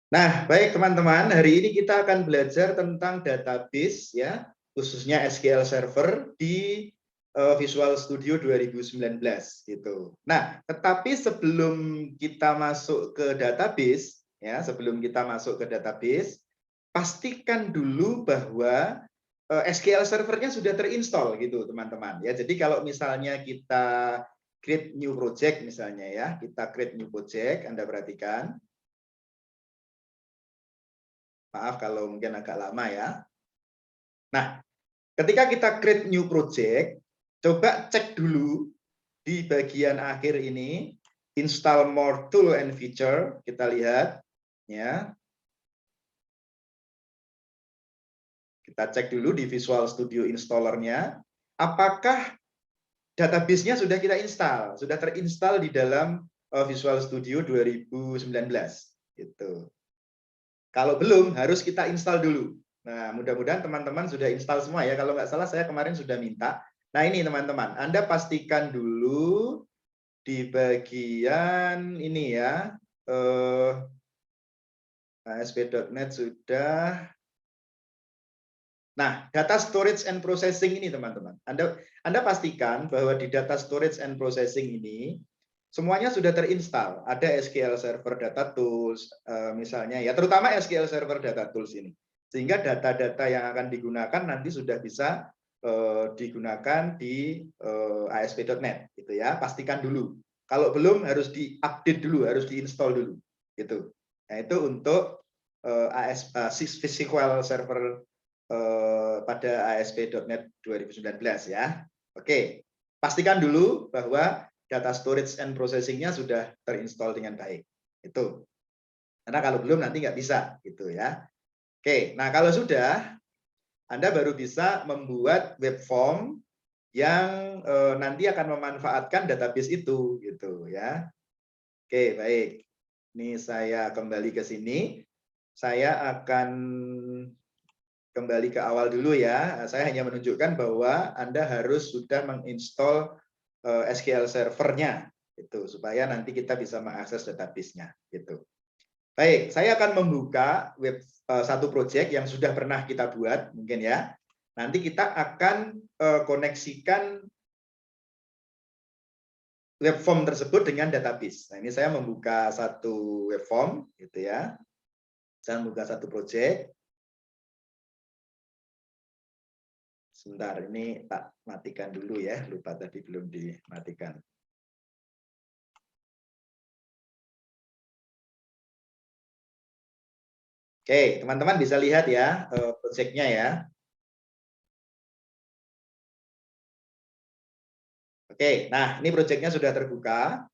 Nah, baik teman-teman, hari ini kita akan belajar tentang database ya, khususnya SQL Server di Visual Studio 2019 gitu. Nah, tetapi sebelum kita masuk ke database ya, sebelum kita masuk ke database, pastikan dulu bahwa SQL Servernya sudah terinstall gitu, teman-teman. Ya, jadi kalau misalnya kita create new project misalnya ya, kita create new project, Anda perhatikan. Maaf kalau mungkin agak lama ya. Nah, ketika kita create new project, coba cek dulu di bagian akhir ini, install more tool and feature, kita lihat ya. Kita cek dulu di Visual Studio installernya, apakah database-nya sudah kita install, sudah terinstall di dalam Visual Studio 2019 gitu. Kalau belum, harus kita install dulu. Nah, mudah-mudahan teman-teman sudah install semua ya. Kalau nggak salah, saya kemarin sudah minta. Nah, ini teman-teman, Anda pastikan dulu di bagian ini ya, ASP.NET sudah. Nah, data storage and processing ini teman-teman. Anda pastikan bahwa di data storage and processing ini, semuanya sudah terinstall. Ada SQL Server Data Tools, misalnya ya, terutama SQL Server Data Tools ini. Sehingga data-data yang akan digunakan nanti sudah bisa digunakan di ASP.NET, gitu ya. Pastikan dulu. Kalau belum harus diupdate dulu, harus diinstal dulu, gitu. Nah itu untuk SQL Server pada ASP.NET 2019 ya. Oke, pastikan dulu bahwa data storage and processing-nya sudah terinstall dengan baik. Itu. Karena kalau belum nanti nggak bisa gitu ya. Oke, nah kalau sudah, Anda baru bisa membuat web form yang nanti akan memanfaatkan database itu gitu ya. Oke, baik. Ini saya kembali ke sini. Saya akan kembali ke awal dulu ya. Saya hanya menunjukkan bahwa Anda harus sudah menginstall SQL Server-nya itu supaya nanti kita bisa mengakses database-nya gitu. Baik, saya akan membuka satu project yang sudah pernah kita buat mungkin ya. Nanti kita akan koneksikan web form tersebut dengan database. Nah, ini saya membuka satu web form gitu ya. Saya membuka satu project. Sebentar, ini tak matikan dulu ya, lupa tadi belum dimatikan. Oke, teman-teman bisa lihat ya project-nya ya. Oke, nah ini project-nya sudah terbuka.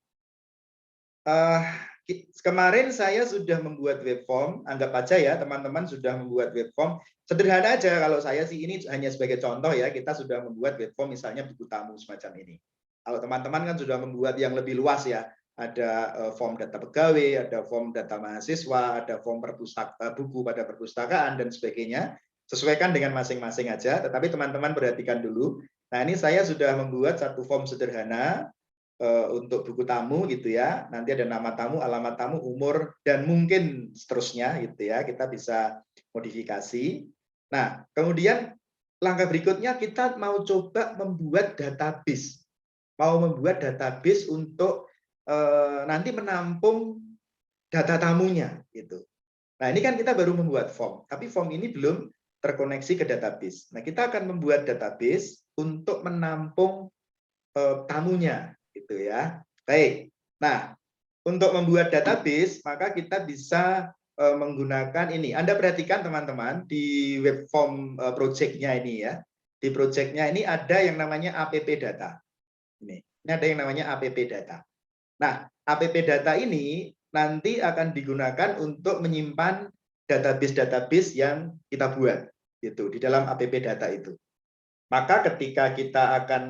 Kemarin saya sudah membuat web form, anggap aja ya teman-teman sudah membuat web form. Sederhana aja kalau saya sih ini hanya sebagai contoh ya, kita sudah membuat web form misalnya buku tamu semacam ini. Kalau teman-teman kan sudah membuat yang lebih luas ya, ada form data pegawai, ada form data mahasiswa, ada form buku pada perpustakaan dan sebagainya. Sesuaikan dengan masing-masing aja, tetapi teman-teman perhatikan dulu. Nah, ini saya sudah membuat satu form sederhana untuk buku tamu gitu ya. Nanti ada nama tamu, alamat tamu, umur dan mungkin seterusnya gitu ya. Kita bisa modifikasi. Nah, kemudian langkah berikutnya kita mau coba membuat database. Mau membuat database untuk nanti menampung data tamunya gitu. Nah, ini kan kita baru membuat form, tapi form ini belum terkoneksi ke database. Nah, kita akan membuat database untuk menampung tamunya gitu ya. Baik. Nah, untuk membuat database maka kita bisa menggunakan ini. Anda perhatikan teman-teman di web form project-nya ini ya. Di project-nya ini ada yang namanya app data. Ini ada yang namanya app data. Nah, app data ini nanti akan digunakan untuk menyimpan database-database yang kita buat gitu di dalam app data itu. Maka ketika kita akan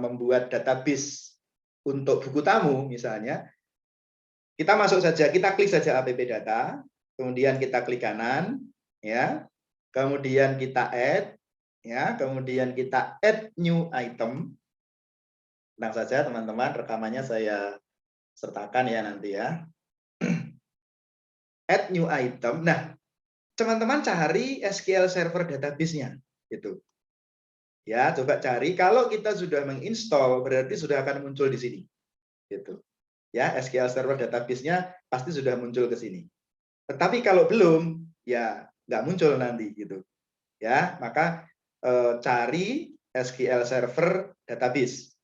membuat database untuk buku tamu misalnya, kita masuk saja, kita klik saja app data, kemudian kita klik kanan, ya, kemudian kita add, ya, kemudian kita add new item. Tenang saja teman-teman, rekamannya saya sertakan ya nanti ya. add new item. Nah, teman-teman cari SQL Server database-nya gitu. Ya, coba cari. Kalau kita sudah menginstall, berarti sudah akan muncul di sini. Gitu. Ya, SQL Server database-nya pasti sudah muncul ke sini. Tetapi kalau belum, ya nggak muncul nanti gitu. Ya, maka cari SQL Server database.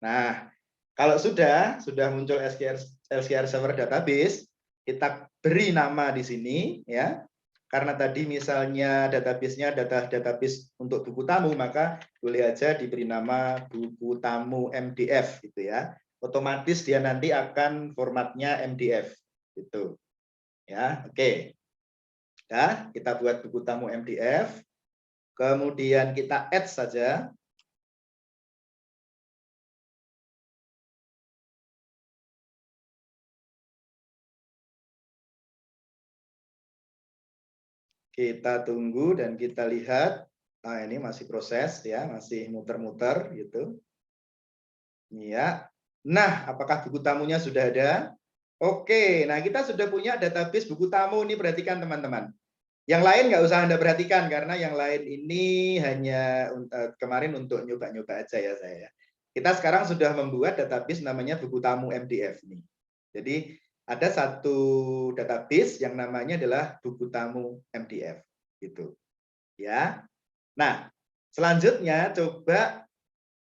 Nah, kalau sudah muncul SQL Server database, kita beri nama di sini ya. Karena tadi misalnya database-nya database untuk buku tamu, maka boleh aja diberi nama buku tamu MDF gitu ya. Otomatis dia nanti akan formatnya MDF gitu. Ya, oke. Ya, kita buat buku tamu MDF. Kemudian kita add saja. Kita tunggu dan kita lihat. Nah, ini masih proses ya, masih muter-muter gitu. Ya. Nah, apakah buku tamunya sudah ada? Oke, nah kita sudah punya database buku tamu ini, perhatikan teman-teman. Yang lain nggak usah Anda perhatikan karena yang lain ini hanya kemarin untuk nyoba-nyoba aja ya saya. Kita sekarang sudah membuat database namanya buku tamu MDF ini. Jadi ada satu database yang namanya adalah buku tamu MDF gitu. Ya. Nah, selanjutnya coba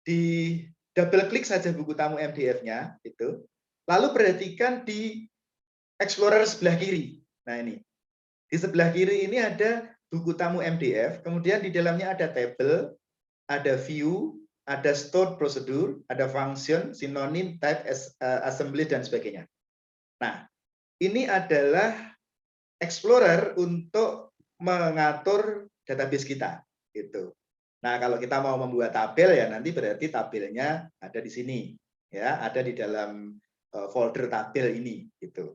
di double klik saja buku tamu MDF-nya itu. Lalu perhatikan di Explorer sebelah kiri. Nah, ini. Di sebelah kiri ini ada buku tamu MDF, kemudian di dalamnya ada table, ada view, ada stored procedure, ada function, synonym, type, assembly, dan sebagainya. Nah, ini adalah Explorer untuk mengatur database kita. Gitu. Nah, kalau kita mau membuat tabel ya nanti berarti tabelnya ada di sini, ya, ada di dalam folder tabel ini, gitu.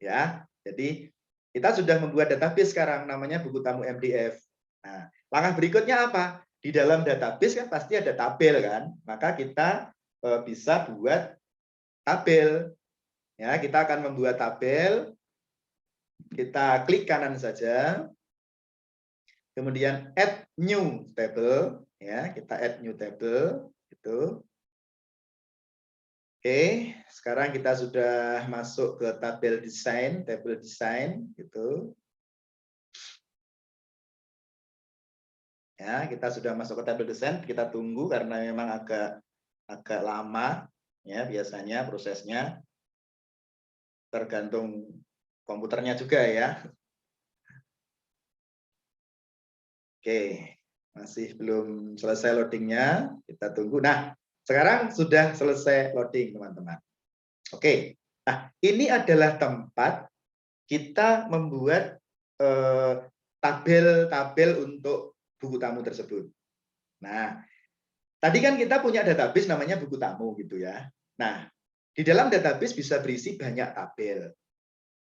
Ya, jadi kita sudah membuat database sekarang namanya buku tamu MDF. Nah, langkah berikutnya apa? Di dalam database kan pasti ada tabel kan, maka kita bisa buat tabel. Ya, kita akan membuat tabel. Kita klik kanan saja. Kemudian add new table, ya, kita add new table gitu. Oke, sekarang kita sudah masuk ke tabel desain, gitu. Ya, kita sudah masuk ke tabel desain, kita tunggu karena memang agak lama ya biasanya prosesnya, tergantung komputernya juga ya. Oke, masih belum selesai loadingnya, kita tunggu. Nah, sekarang sudah selesai loading teman-teman. Oke, nah ini adalah tempat kita membuat tabel-tabel untuk buku tamu tersebut. Nah, tadi kan kita punya database namanya buku tamu gitu ya. Nah, di dalam database bisa berisi banyak tabel.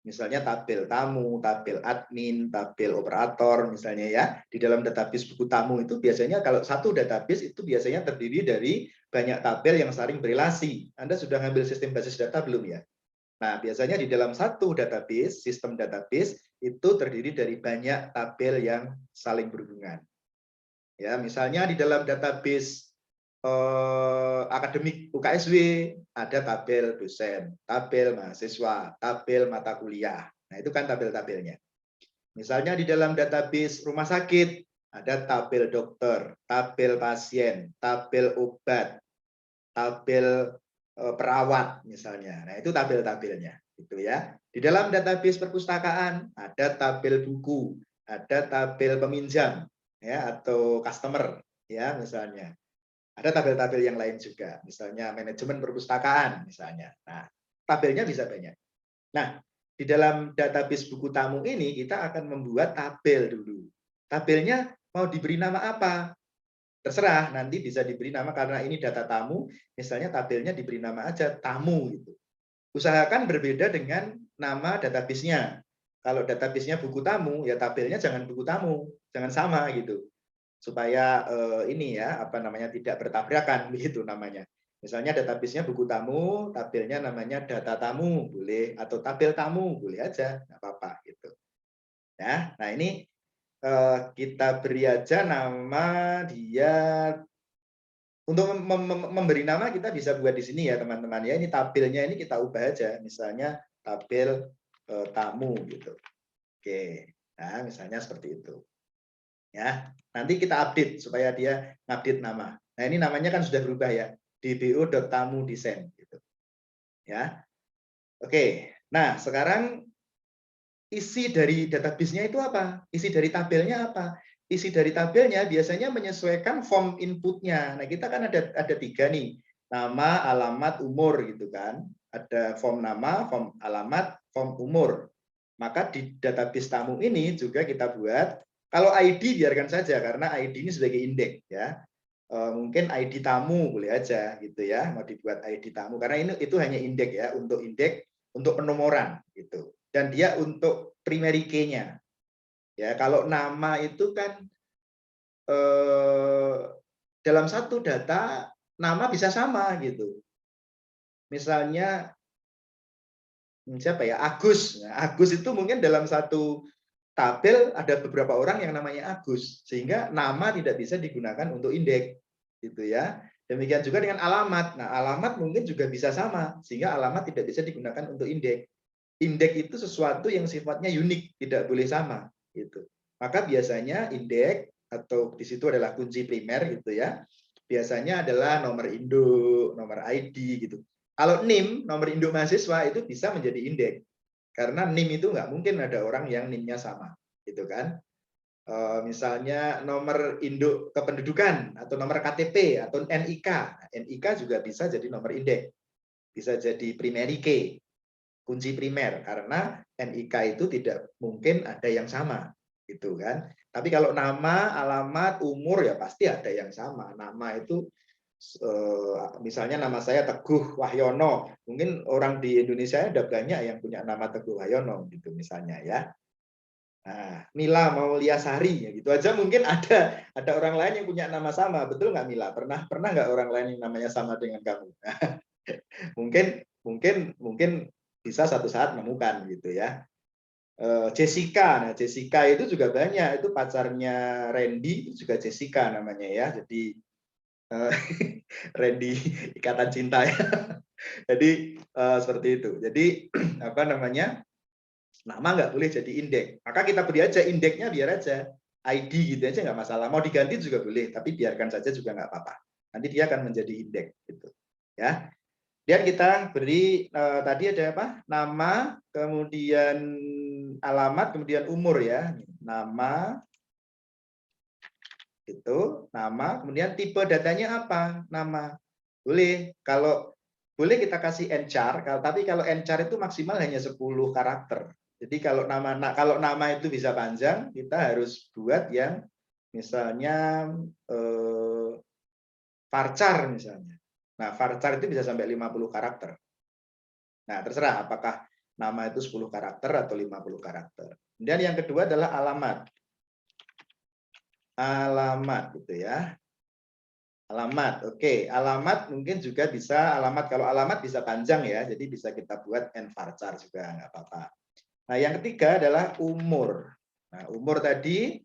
Misalnya tabel tamu, tabel admin, tabel operator misalnya ya. Di dalam database buku tamu itu biasanya kalau satu database itu biasanya terdiri dari banyak tabel yang saling berelasi. Anda sudah ngambil sistem basis data belum ya? Nah, biasanya di dalam satu database, sistem database itu terdiri dari banyak tabel yang saling berhubungan. Ya, misalnya di dalam database akademik UKSW ada tabel dosen, tabel mahasiswa, tabel mata kuliah. Nah, itu kan tabel-tabelnya. Misalnya di dalam database rumah sakit ada tabel dokter, tabel pasien, tabel obat, tabel perawat misalnya. Nah, itu tabel-tabelnya gitu ya. Di dalam database perpustakaan ada tabel buku, ada tabel peminjam ya atau customer ya misalnya. Ada tabel-tabel yang lain juga, misalnya manajemen perpustakaan misalnya. Nah, tabelnya bisa banyak. Nah, di dalam database buku tamu ini kita akan membuat tabel dulu. Tabelnya mau diberi nama apa? Terserah, nanti bisa diberi nama karena ini data tamu, misalnya tabelnya diberi nama aja tamu gitu. Usahakan berbeda dengan nama database-nya. Kalau database-nya buku tamu, ya tabelnya jangan buku tamu, jangan sama gitu supaya ini ya apa namanya tidak bertabrakan begitu namanya. Misalnya database-nya buku tamu, tabelnya namanya data tamu, boleh, atau tabel tamu, boleh aja, nggak apa-apa gitu. Ya, nah ini kita beri aja nama dia. Untuk memberi nama kita bisa buat di sini ya teman-teman ya. Ini tabelnya ini kita ubah aja, misalnya tabel tamu gitu. Oke, nah misalnya seperti itu. Ya, nanti kita update supaya dia ngupdate nama. Nah ini namanya kan sudah berubah ya, dbo.tamu-desain gitu. Ya, oke. Nah sekarang isi dari database-nya itu apa? Isi dari tabelnya apa? Isi dari tabelnya biasanya menyesuaikan form inputnya. Nah, kita kan ada tiga nih, nama, alamat, umur gitu kan. Ada form nama, form alamat, form umur. Maka di database tamu ini juga kita buat, kalau ID biarkan saja karena ID ini sebagai indeks ya. Mungkin ID tamu boleh aja gitu ya, mau dibuat ID tamu karena ini itu hanya indeks ya, untuk indeks untuk penomoran gitu. Dan dia untuk primary key-nya. Ya, kalau nama itu kan dalam satu data nama bisa sama gitu. Misalnya siapa ya? Agus. Nah, Agus itu mungkin dalam satu tabel ada beberapa orang yang namanya Agus, sehingga nama tidak bisa digunakan untuk indeks gitu ya. Demikian juga dengan alamat. Nah, alamat mungkin juga bisa sama, sehingga alamat tidak bisa digunakan untuk indeks. Indeks itu sesuatu yang sifatnya unik, tidak boleh sama gitu. Maka biasanya indeks atau di situ adalah kunci primer gitu ya. Biasanya adalah nomor induk, nomor ID gitu. Kalau NIM, nomor induk mahasiswa itu bisa menjadi indeks. Karena NIM itu nggak mungkin ada orang yang NIM-nya sama, gitu kan? Misalnya nomor induk kependudukan atau nomor KTP atau NIK. NIK juga bisa jadi nomor indeks, bisa jadi primary key, kunci primer karena NIK itu tidak mungkin ada yang sama, gitu kan? Tapi kalau nama, alamat, umur ya pasti ada yang sama. Nama itu misalnya nama saya Teguh Wahyono, mungkin orang di Indonesia ada banyak yang punya nama Teguh Wahyono gitu misalnya ya. Nah, Mila Mauliasari ya gitu aja mungkin ada orang lain yang punya nama sama, betul nggak Mila? Pernah nggak orang lain yang namanya sama dengan kamu? mungkin bisa satu saat menemukan gitu ya. Jessica, nah Jessica itu juga banyak, itu pacarnya Randy itu juga Jessica namanya ya. Jadi Randy ikatan cinta ya. Jadi seperti itu. Jadi apa namanya? Nama nggak boleh jadi indeks. Maka kita beri aja indeksnya biar aja ID gitu aja nggak masalah. Mau diganti juga boleh, tapi biarkan saja juga nggak apa-apa. Nanti dia akan menjadi indeks gitu. Ya. Dan kita beri tadi ada apa? Nama, kemudian alamat, kemudian umur ya. Nama itu, nama, kemudian tipe datanya apa? Nama. Boleh. Kalau boleh kita kasih enchar, tapi kalau enchar itu maksimal hanya 10 karakter. Jadi kalau nama itu bisa panjang, kita harus buat yang misalnya varchar misalnya. Nah, varchar itu bisa sampai 50 karakter. Nah, terserah apakah nama itu 10 karakter atau 50 karakter. Kemudian yang kedua adalah alamat. Alamat gitu ya. Alamat, oke. Alamat mungkin juga bisa, kalau alamat bisa panjang ya, jadi bisa kita buat varchar juga, nggak apa-apa. Nah, yang ketiga adalah umur. Nah, umur tadi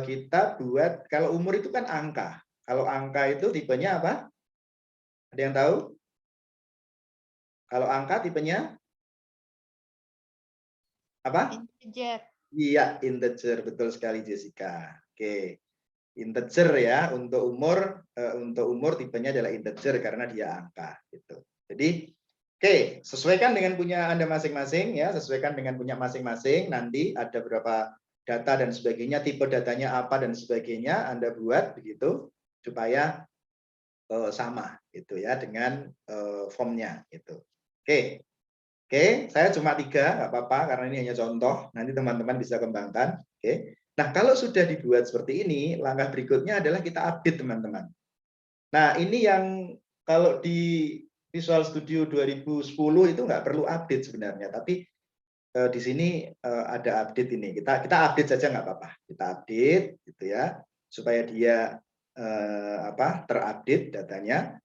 kita buat, kalau umur itu kan angka. Kalau angka itu tipenya apa? Ada yang tahu? Kalau angka tipenya apa? Integer. Iya, integer, betul sekali Jessica. Oke. Integer ya, untuk umur tipenya adalah integer karena dia angka gitu. Jadi oke, sesuaikan dengan punya Anda masing-masing ya, sesuaikan dengan punya masing-masing. Nanti ada berapa data dan sebagainya, tipe datanya apa dan sebagainya Anda buat begitu supaya sama gitu ya dengan formnya gitu. Oke. Oke, saya cuma 3, nggak apa-apa karena ini hanya contoh. Nanti teman-teman bisa kembangkan. Oke. Nah, kalau sudah dibuat seperti ini, langkah berikutnya adalah kita update teman-teman. Nah, ini yang kalau di Visual Studio 2010 itu nggak perlu update sebenarnya, tapi di sini ada update ini. Kita update saja nggak apa-apa. Kita update gitu ya, supaya dia terupdate datanya.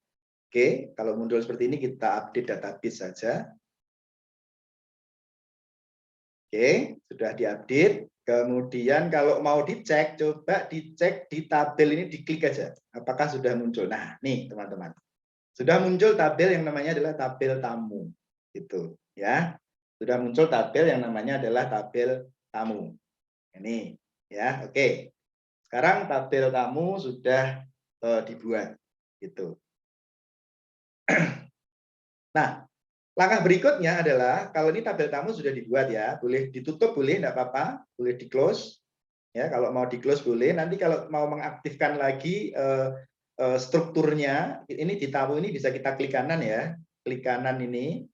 Oke, kalau muncul seperti ini kita update database saja. Oke, sudah diupdate. Kemudian kalau mau dicek, coba dicek di tabel ini, diklik aja. Apakah sudah muncul? Nah, nih teman-teman. Sudah muncul tabel yang namanya adalah tabel tamu. Gitu, ya. Sudah muncul tabel yang namanya adalah tabel tamu. Ini, ya. Oke. Sekarang tabel tamu sudah dibuat. Gitu. Nah, langkah berikutnya adalah kalau ini tabel tamu sudah dibuat ya, boleh ditutup, boleh enggak apa-apa, boleh di close. Ya, kalau mau di close boleh. Nanti kalau mau mengaktifkan lagi strukturnya, ini di tamu ini bisa kita klik kanan ya, klik kanan ini.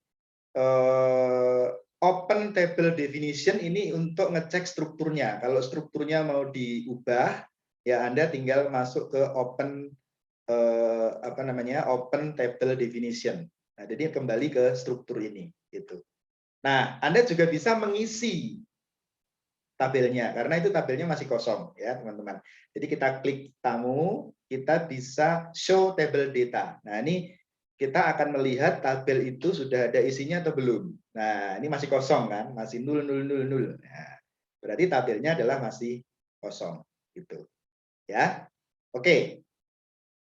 Open table definition ini untuk ngecek strukturnya. Kalau strukturnya mau diubah, ya Anda tinggal masuk ke open open table definition. Nah, jadi kembali ke struktur ini gitu. Nah, Anda juga bisa mengisi tabelnya karena itu tabelnya masih kosong ya, teman-teman. Jadi kita klik tamu, kita bisa show table data. Nah, ini kita akan melihat tabel itu sudah ada isinya atau belum. Nah, ini masih kosong kan, masih 0000. Nah, berarti tabelnya adalah masih kosong gitu. Ya. Oke.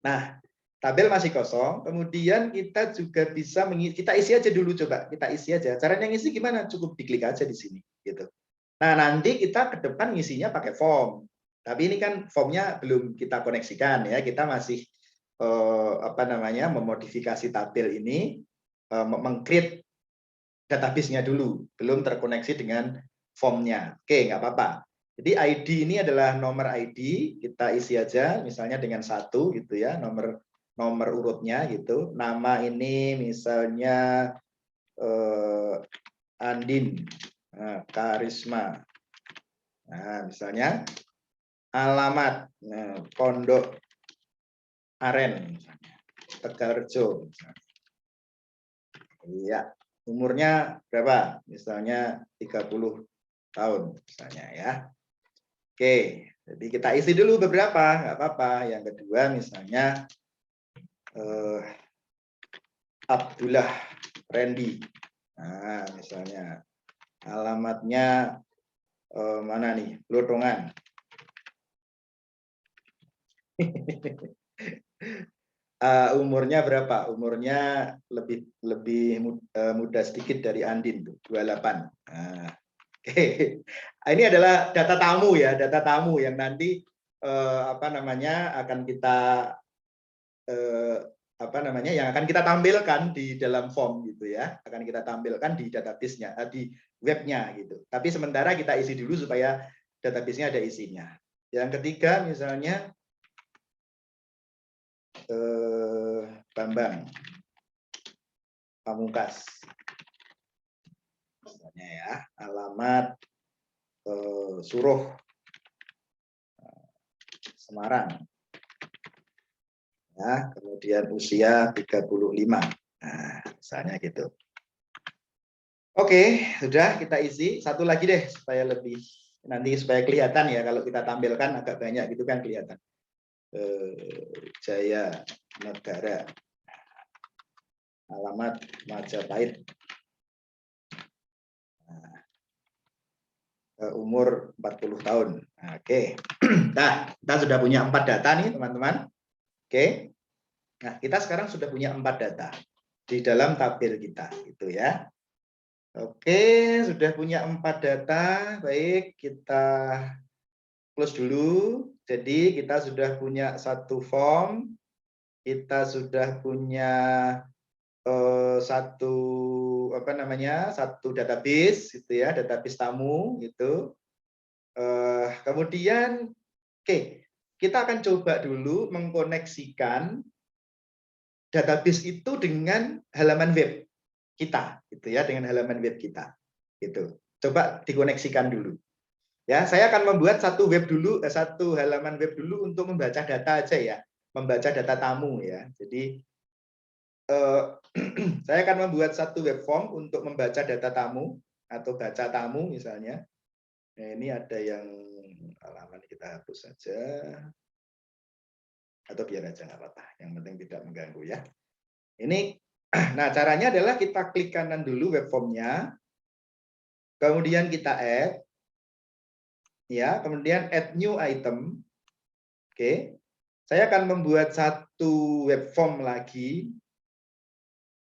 Nah, tabel masih kosong, kemudian kita juga bisa kita isi aja dulu, coba kita isi aja. Caranya ngisi gimana? Cukup diklik aja di sini, gitu. Nah, nanti kita ke depan ngisinya pakai form. Tapi ini kan formnya belum kita koneksikan ya, kita masih memodifikasi tabel ini, meng-create database-nya dulu, belum terkoneksi dengan formnya. Oke, nggak apa-apa. Jadi ID ini adalah nomor ID, kita isi aja, misalnya dengan 1 gitu ya, nomor urutnya gitu. Nama ini misalnya Andin Karisma. Nah, misalnya alamat Pondok Aren, Tegalrejo. Iya, umurnya berapa? Misalnya 30 tahun misalnya ya. Oke, jadi kita isi dulu beberapa, nggak apa-apa. Yang kedua misalnya Abdullah Randy. Nah, misalnya alamatnya mana nih? Blodongan. Umurnya berapa? Umurnya lebih muda sedikit dari Andin tuh, 28. Nah, oke. Ini adalah data tamu ya, data tamu yang nanti akan kita yang akan kita tampilkan di dalam form gitu ya, akan kita tampilkan di database-nya, di webnya gitu. Tapi sementara kita isi dulu supaya database-nya ada isinya. Yang ketiga misalnya Bambang Pamungkas, misalnya ya, alamat Suruh Semarang. Ya, kemudian usia 35. Nah, misalnya gitu. Oke, sudah kita isi. Satu lagi deh supaya lebih supaya kelihatan ya, kalau kita tampilkan agak banyak gitu kan kelihatan. Jaya Negara. Alamat Majapahit. Umur 40 tahun. Oke. Nah, kita sudah punya 4 data nih, teman-teman. Oke. Nah, kita sekarang sudah punya 4 data di dalam tabel kita, gitu ya. Oke, sudah punya 4 data. Baik, kita close dulu. Jadi kita sudah punya satu form, kita sudah punya satu database gitu ya, database tamu gitu. Kemudian kita akan coba dulu mengkoneksikan database itu dengan halaman web kita gitu ya, dengan halaman web kita gitu. Coba dikoneksikan dulu. Ya, saya akan membuat satu halaman web dulu untuk membaca data aja ya, membaca data tamu ya. Jadi saya akan membuat satu web form untuk membaca data tamu atau baca tamu misalnya. Nah, ini ada yang halaman kita hapus saja atau biar aja nggak apa-apa. Yang penting tidak mengganggu ya. Ini, nah caranya adalah kita klik kanan dulu web form-nya, kemudian kita add, ya, kemudian add new item. Oke, saya akan membuat satu web form lagi.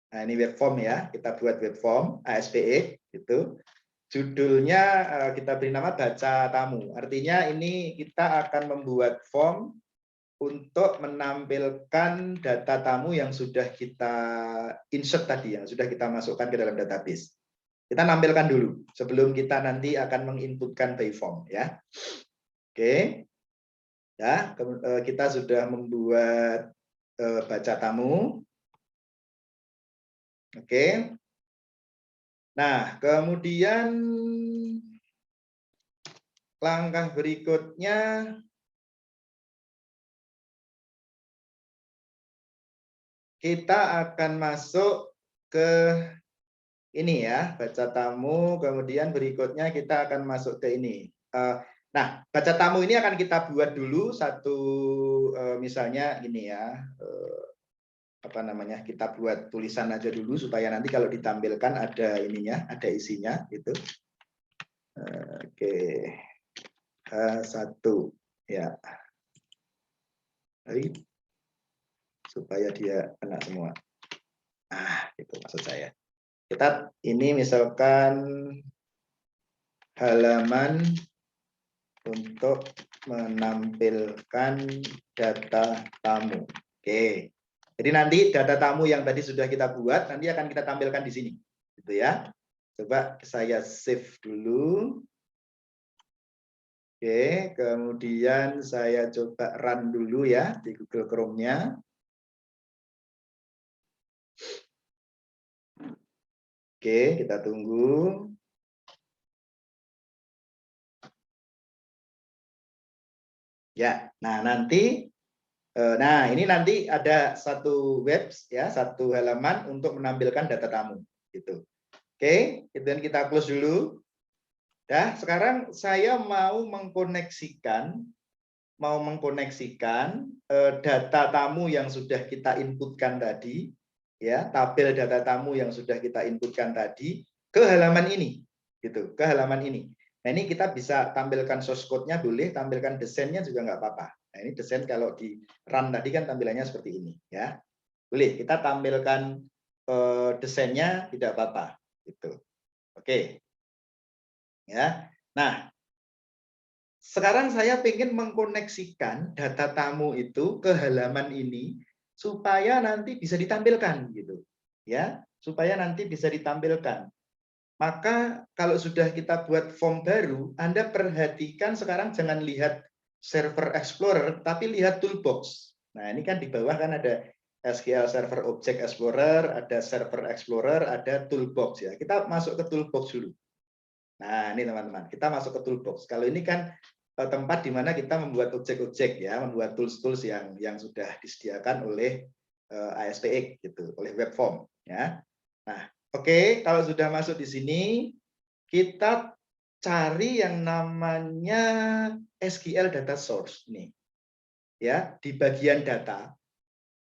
Nah, ini web form ya, kita buat web form ASPX gitu. Judulnya kita beri nama baca tamu. Artinya ini kita akan membuat form untuk menampilkan data tamu yang sudah kita insert tadi, yang sudah kita masukkan ke dalam database. Kita nampilkan dulu sebelum kita nanti akan menginputkan by form ya. Oke. Ya, kita sudah membuat baca tamu. Oke. Nah, kemudian langkah berikutnya kita akan masuk ke ini ya, baca tamu, kemudian berikutnya kita akan masuk ke ini. Nah, baca tamu ini akan kita buat dulu satu, misalnya ini ya, apa namanya, kita buat tulisan aja dulu supaya nanti kalau ditampilkan ada ininya, ada isinya gitu. Oke, satu ya, supaya dia kena semua. Itu maksud saya. Kita ini misalkan halaman untuk menampilkan data tamu. Oke. Jadi nanti data tamu yang tadi sudah kita buat nanti akan kita tampilkan di sini. Gitu ya. Coba saya save dulu. Oke, kemudian saya coba run dulu ya di Google Chrome-nya. Oke, kita tunggu. Ya, nah nanti, nah ini nanti ada satu web ya, satu halaman untuk menampilkan data tamu, gitu. Oke, kemudian kita close dulu. Ya, sekarang saya mau mengkoneksikan data tamu yang sudah kita inputkan tadi, ya, tabel data tamu yang sudah kita inputkan tadi ke halaman ini, gitu, ke halaman ini. Nah, ini kita bisa tampilkan source code-nya boleh, tampilkan desainnya juga nggak apa-apa. Nah, ini desain kalau di run tadi kan tampilannya seperti ini, ya. Boleh kita tampilkan desainnya tidak apa-apa, gitu. Oke. Ya. Nah, sekarang saya ingin mengkoneksikan data tamu itu ke halaman ini supaya nanti bisa ditampilkan gitu. Ya, supaya nanti bisa ditampilkan. Maka kalau sudah kita buat form baru, Anda perhatikan sekarang jangan lihat server Explorer, tapi lihat toolbox. Nah, ini kan di bawah kan ada SQL Server Object Explorer, ada Server Explorer, ada toolbox ya. Kita masuk ke toolbox dulu. Nah, ini teman-teman, kita masuk ke toolbox. Kalau ini kan tempat di mana kita membuat objek-objek ya, membuat tools-tools yang sudah disediakan oleh ASPX gitu, oleh web form ya. Nah, oke, kalau sudah masuk di sini, kita cari yang namanya SQL data source nih. Ya, di bagian data.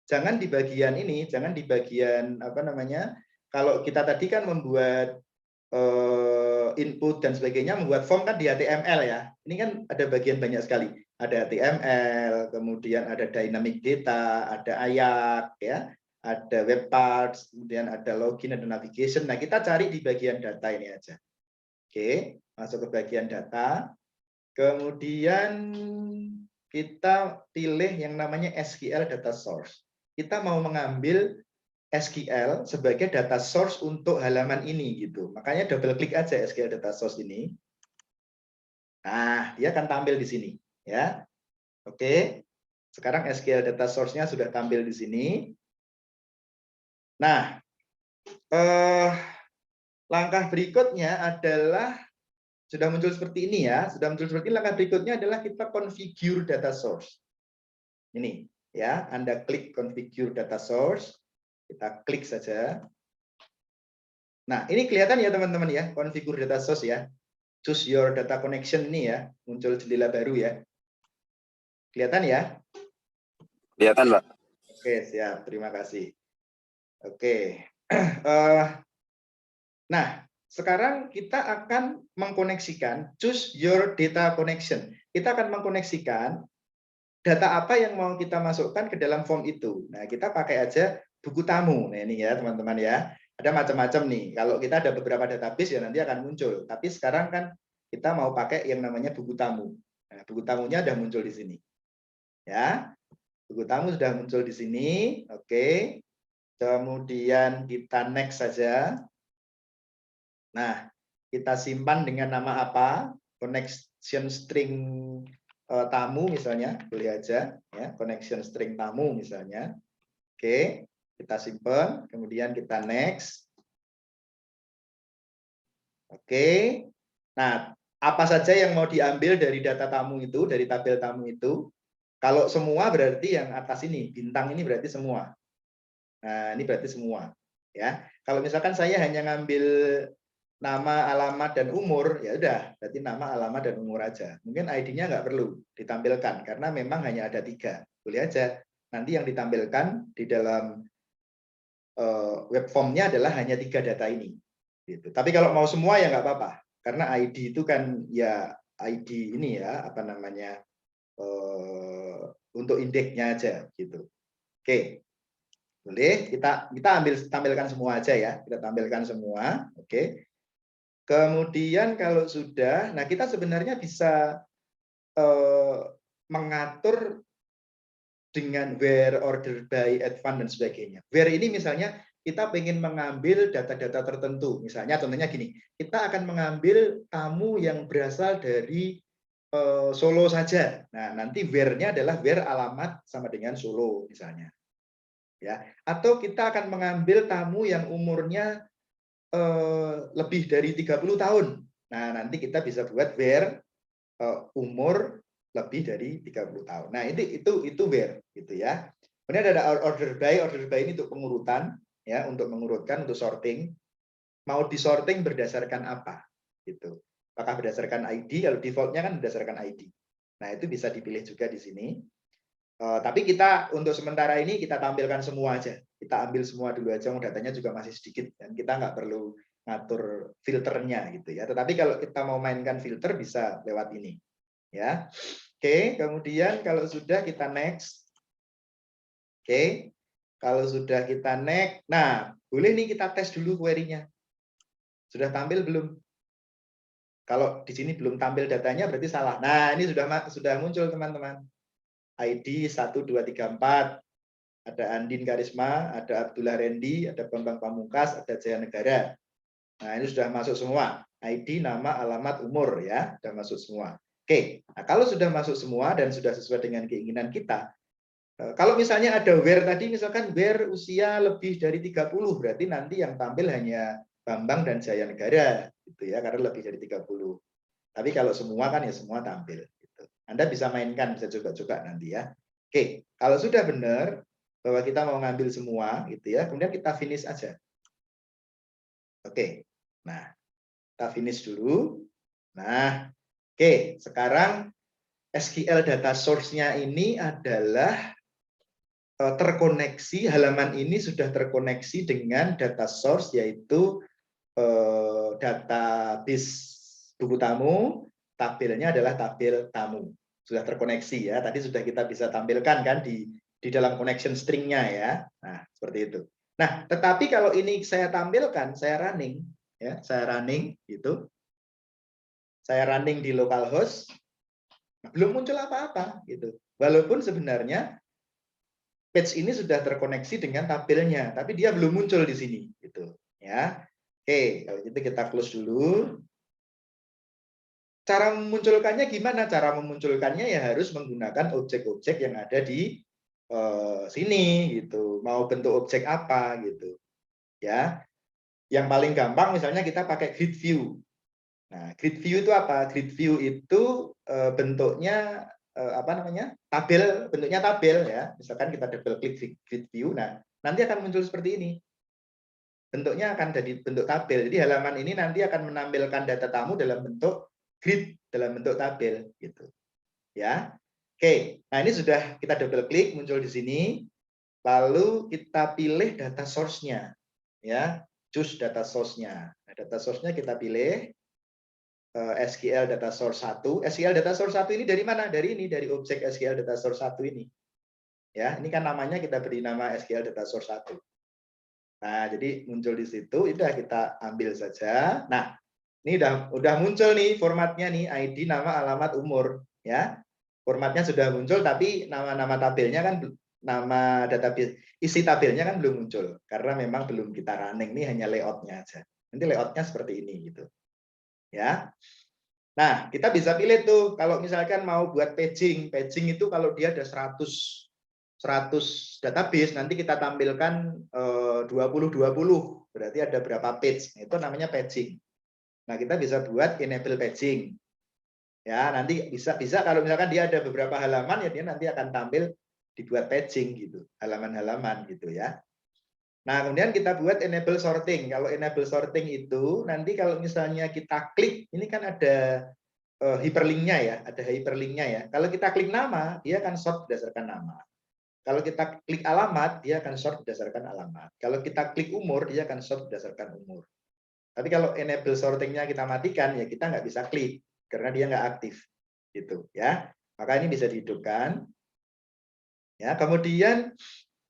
Jangan di bagian ini, jangan di bagian apa namanya? Kalau kita tadi kan membuat input dan sebagainya, membuat form kan di HTML ya. Ini kan ada bagian banyak sekali. Ada HTML, kemudian ada dynamic data, ada AYAK ya, ada web parts, kemudian ada login, ada navigation. Nah, kita cari di bagian data ini aja. Oke, masuk ke bagian data. Kemudian kita pilih yang namanya SQL data source. Kita mau mengambil SQL sebagai data source untuk halaman ini gitu. Makanya double klik aja SQL data source ini. Nah, dia akan tampil di sini ya. Oke. Sekarang SQL data source-nya sudah tampil di sini. Nah, langkah berikutnya adalah sudah muncul seperti ini ya. Sudah muncul seperti ini, langkah berikutnya adalah kita configure data source. Ini ya, Anda klik configure data source. Kita klik saja. Nah, ini kelihatan ya teman-teman ya, configure data source ya. Choose your data connection ini ya, muncul jendela baru ya. Kelihatan ya? Kelihatan, Pak. Oke, siap. Terima kasih. Oke. Nah, sekarang kita akan mengkoneksikan choose your data connection. Kita akan mengkoneksikan data apa yang mau kita masukkan ke dalam form itu. Nah, kita pakai aja buku tamu. Nah, ini ya, teman-teman ya. Ada macam-macam nih. Kalau kita ada beberapa database ya nanti akan muncul. Tapi sekarang kan kita mau pakai yang namanya buku tamu. Nah, buku tamunya sudah muncul di sini. Ya. Buku tamu sudah muncul di sini. Oke. Kemudian kita next saja. Nah, kita simpan dengan nama apa? Connection string tamu misalnya, boleh aja ya, connection string tamu misalnya. Oke, kita simpan, kemudian kita next. Oke. Nah, apa saja yang mau diambil dari data tamu itu, dari tabel tamu itu? Kalau semua berarti yang atas ini, bintang ini berarti semua. Nah, ini berarti semua, ya. Kalau misalkan saya hanya ngambil nama, alamat, dan umur, ya udah, berarti nama, alamat, dan umur aja. Mungkin ID-nya nggak perlu ditampilkan, karena memang hanya ada 3. Boleh aja. Nanti yang ditampilkan di dalam web form-nya adalah hanya 3 data ini. Gitu. Tapi kalau mau semua ya nggak apa-apa, karena ID itu kan ya ID ini ya, apa namanya, untuk indeksnya aja. Gitu. Oke. Boleh, kita tampilkan semua aja ya. Kita tampilkan semua. Oke. Kemudian kalau sudah, nah kita sebenarnya bisa mengatur dengan where, order by, advance, dan sebagainya. Where ini misalnya kita ingin mengambil data-data tertentu. Misalnya contohnya gini, kita akan mengambil tamu yang berasal dari Solo saja. Nah, nanti where-nya adalah where alamat sama dengan Solo misalnya. Ya, atau kita akan mengambil tamu yang umurnya lebih dari 30 tahun. Nah, nanti kita bisa buat where umur lebih dari 30 tahun. Nah, itu where gitu ya. Kemudian ada order by ini untuk pengurutan ya, untuk mengurutkan, untuk sorting. Mau disorting berdasarkan apa? Gitu. Apakah berdasarkan ID? Kalau defaultnya kan berdasarkan ID. Nah, itu bisa dipilih juga di sini. Tapi kita untuk sementara ini kita tampilkan semua aja. Kita ambil semua dulu aja, datanya juga masih sedikit dan kita nggak perlu ngatur filternya gitu ya. Tetapi kalau kita mau mainkan filter bisa lewat ini. Ya. Oke, kemudian kalau sudah kita next. Oke. Kalau sudah kita next, nah, boleh nih kita tes dulu query-nya. Sudah tampil belum? Kalau di sini belum tampil datanya berarti salah. Nah, ini sudah muncul teman-teman. ID 1234, ada Andin Karisma, ada Abdullah Rendi, ada Bambang Pamungkas, ada Jaya Negara. Nah, ini sudah masuk semua. ID, nama, alamat, umur ya, sudah masuk semua. Oke, nah kalau sudah masuk semua dan sudah sesuai dengan keinginan kita, kalau misalnya ada where tadi, misalkan where usia lebih dari 30, berarti nanti yang tampil hanya Bambang dan Jaya Negara, gitu ya, karena lebih dari 30. Tapi kalau semua kan ya semua tampil. Gitu. Anda bisa mainkan, bisa coba-coba nanti ya. Oke, kalau sudah benar bahwa kita mau ngambil semua, gitu ya, kemudian kita finish aja. Oke, nah kita finish dulu. Nah, oke, sekarang SQL data source-nya ini adalah terkoneksi, halaman ini sudah terkoneksi dengan data source, yaitu database buku tamu, tabelnya adalah tabel tamu. Sudah terkoneksi ya, tadi sudah kita bisa tampilkan kan di dalam connection string-nya ya. Nah, seperti itu. Nah, tetapi kalau ini saya tampilkan, saya running, ya, saya running gitu. Saya running di localhost, belum muncul apa-apa gitu. Walaupun sebenarnya page ini sudah terkoneksi dengan tabelnya, tapi dia belum muncul di sini gitu, ya. Oke, kalau gitu kita close dulu. Cara memunculkannya gimana? Cara memunculkannya ya harus menggunakan objek-objek yang ada di sini gitu. Mau bentuk objek apa gitu. Ya. Yang paling gampang misalnya kita pakai grid view. Nah, grid view itu apa? Grid view itu bentuknya apa namanya? Tabel, bentuknya tabel ya. Misalkan kita double klik grid view, nah nanti akan muncul seperti ini. Bentuknya akan jadi bentuk tabel. Jadi halaman ini nanti akan menampilkan data tamu dalam bentuk grid, dalam bentuk tabel gitu. Ya. Oke. Nah, ini sudah kita double klik muncul di sini. Lalu kita pilih data source-nya, ya, choose data source-nya. Nah, data source-nya kita pilih SQL data source 1. SQL data source 1 ini dari mana? Dari ini, dari objek SQL data source 1 ini. Ya, ini kan namanya kita beri nama SQL data source 1. Nah, jadi muncul di situ, udah kita ambil saja. Nah, ini udah muncul nih formatnya nih, ID, nama, alamat, umur, ya. Formatnya sudah muncul, tapi nama-nama tabelnya kan, nama database, isi tabelnya kan belum muncul karena memang belum kita running, ini hanya layoutnya aja. Nanti layoutnya seperti ini gitu, ya. Nah, kita bisa pilih tuh kalau misalkan mau buat paging itu kalau dia ada 100 database, nanti kita tampilkan 20-20, berarti ada berapa page, itu namanya paging. Nah, kita bisa buat enable paging. Ya, nanti bisa kalau misalkan dia ada beberapa halaman, ya dia nanti akan tampil dibuat paging gitu, halaman-halaman gitu ya. Nah, kemudian kita buat enable sorting. Kalau enable sorting itu nanti kalau misalnya kita klik, ini kan ada hyperlinknya ya, ada hyperlinknya ya. Kalau kita klik nama, dia akan sort berdasarkan nama. Kalau kita klik alamat, dia akan sort berdasarkan alamat. Kalau kita klik umur, dia akan sort berdasarkan umur. Tapi kalau enable sortingnya kita matikan, ya kita nggak bisa klik karena dia nggak aktif, gitu ya. Maka ini bisa dihidupkan. Ya, kemudian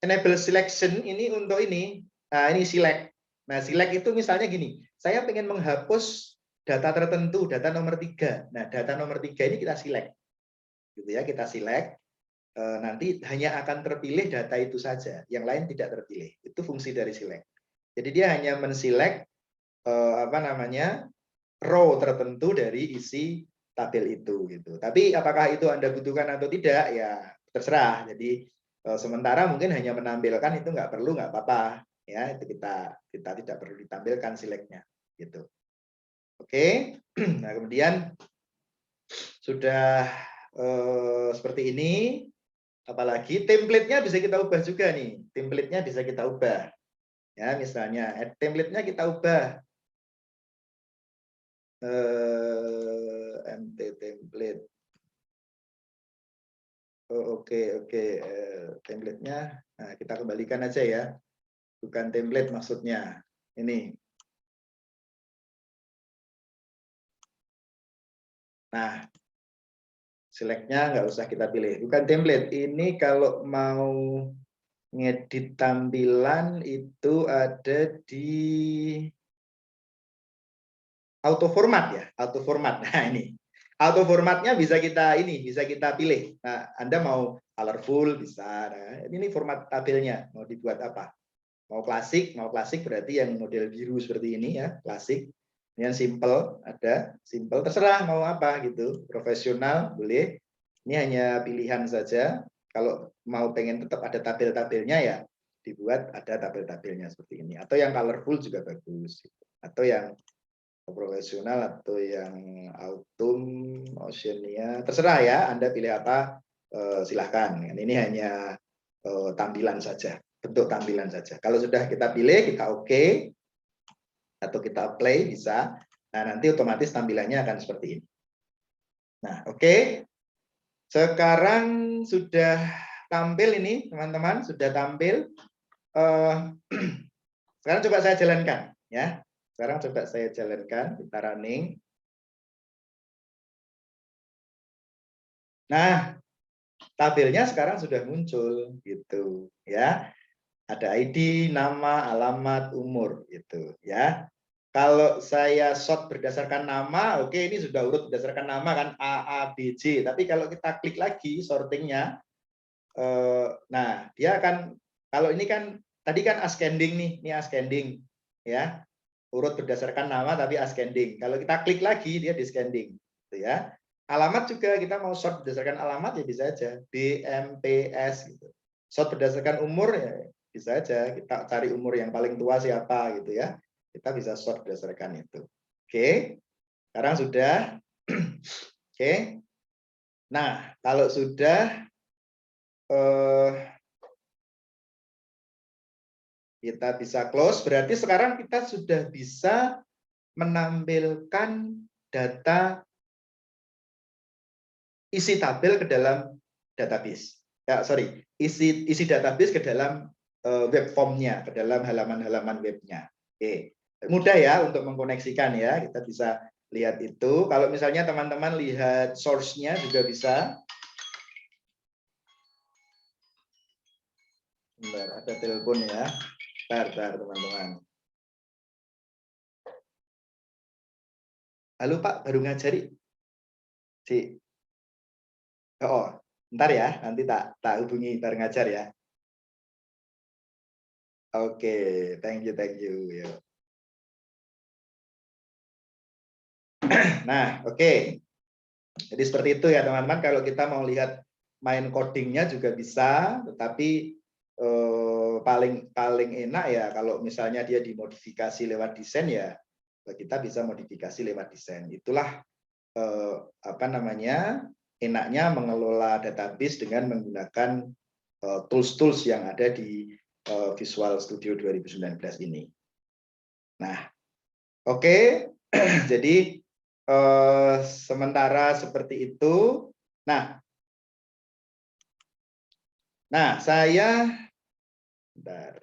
enable selection ini untuk ini. Nah, ini select. Nah, select itu misalnya gini, saya pengen menghapus data tertentu, data nomor 3. Nah, data nomor 3 ini kita select. Gitu ya, kita select. Nanti hanya akan terpilih data itu saja, yang lain tidak terpilih. Itu fungsi dari select. Jadi dia hanya menselect row tertentu dari isi tabel itu gitu. Tapi apakah itu Anda butuhkan atau tidak ya terserah. Jadi sementara mungkin hanya menampilkan itu nggak perlu, nggak apa-apa ya, itu kita tidak perlu ditampilkan selectnya gitu. Oke. Nah, kemudian sudah seperti ini, apalagi template-nya bisa kita ubah juga nih. Template-nya bisa kita ubah. Ya, misalnya template-nya kita ubah MT template. Oh, oke. Template-nya, nah, kita kembalikan aja ya. Bukan template maksudnya. Ini. Nah, select-nya nggak usah kita pilih. Bukan template. Ini kalau mau ngedit tampilan itu ada di auto format ya, auto format. Nah, ini. Auto formatnya bisa kita pilih. Nah, Anda mau colorful bisa. Nah, ini format tabelnya mau dibuat apa? Mau klasik berarti yang model biru seperti ini ya, klasik. Yang simple ada, simple terserah mau apa gitu. Profesional boleh. Ini hanya pilihan saja. Kalau mau pengen tetap ada tabel-tabelnya ya dibuat ada tabel-tabelnya seperti ini. Atau yang colorful juga bagus. Atau yang profesional atau yang autumn, oceania, terserah ya. Anda pilih apa silahkan. Ini hanya tampilan saja, bentuk tampilan saja. Kalau sudah kita pilih, kita oke, atau kita apply bisa. Nah, nanti otomatis tampilannya akan seperti ini. Nah, oke. Sekarang sudah tampil ini, teman-teman, sudah tampil. Sekarang coba saya jalankan, ya. Sekarang coba saya jalankan, kita running. Nah, tabelnya sekarang sudah muncul, gitu, ya. Ada ID, nama, alamat, umur, gitu, ya. Kalau saya sort berdasarkan nama, oke, ini sudah urut berdasarkan nama kan A, A, B, J. Tapi kalau kita klik lagi sortingnya, nah dia akan, kalau ini kan tadi kan ascending nih, ini ascending, ya, urut berdasarkan nama tapi ascending. Kalau kita klik lagi dia descending, gitu ya. Alamat juga kita mau sort berdasarkan alamat ya bisa aja BMPS gitu. Sort berdasarkan umur ya bisa aja kita cari umur yang paling tua siapa gitu ya. Kita bisa sort berdasarkan itu. Oke. Sekarang sudah. Oke. Nah, kalau sudah kita bisa close, berarti sekarang kita sudah bisa menampilkan data isi tabel ke dalam database. Ya, sorry, isi database ke dalam web form-nya, ke dalam halaman-halaman webnya. Oke, mudah ya untuk mengkoneksikan ya. Kita bisa lihat itu. Kalau misalnya teman-teman lihat source-nya juga bisa. Bentar, ada telepon ya. Bentar, teman-teman. Halo Pak, baru ngajari. Si. Oh, ntar ya, nanti tak hubungi ntar ngajar ya. Oke, thank you, thank you. Nah, oke. Jadi seperti itu ya teman-teman. Kalau kita mau lihat main codingnya juga bisa, tetapi paling enak ya kalau misalnya dia dimodifikasi lewat desain ya kita bisa modifikasi lewat desain. Itulah apa namanya enaknya mengelola database dengan menggunakan tools-tools yang ada di Visual Studio 2019 ini. Nah, oke. Jadi sementara seperti itu. Nah, saya bentar.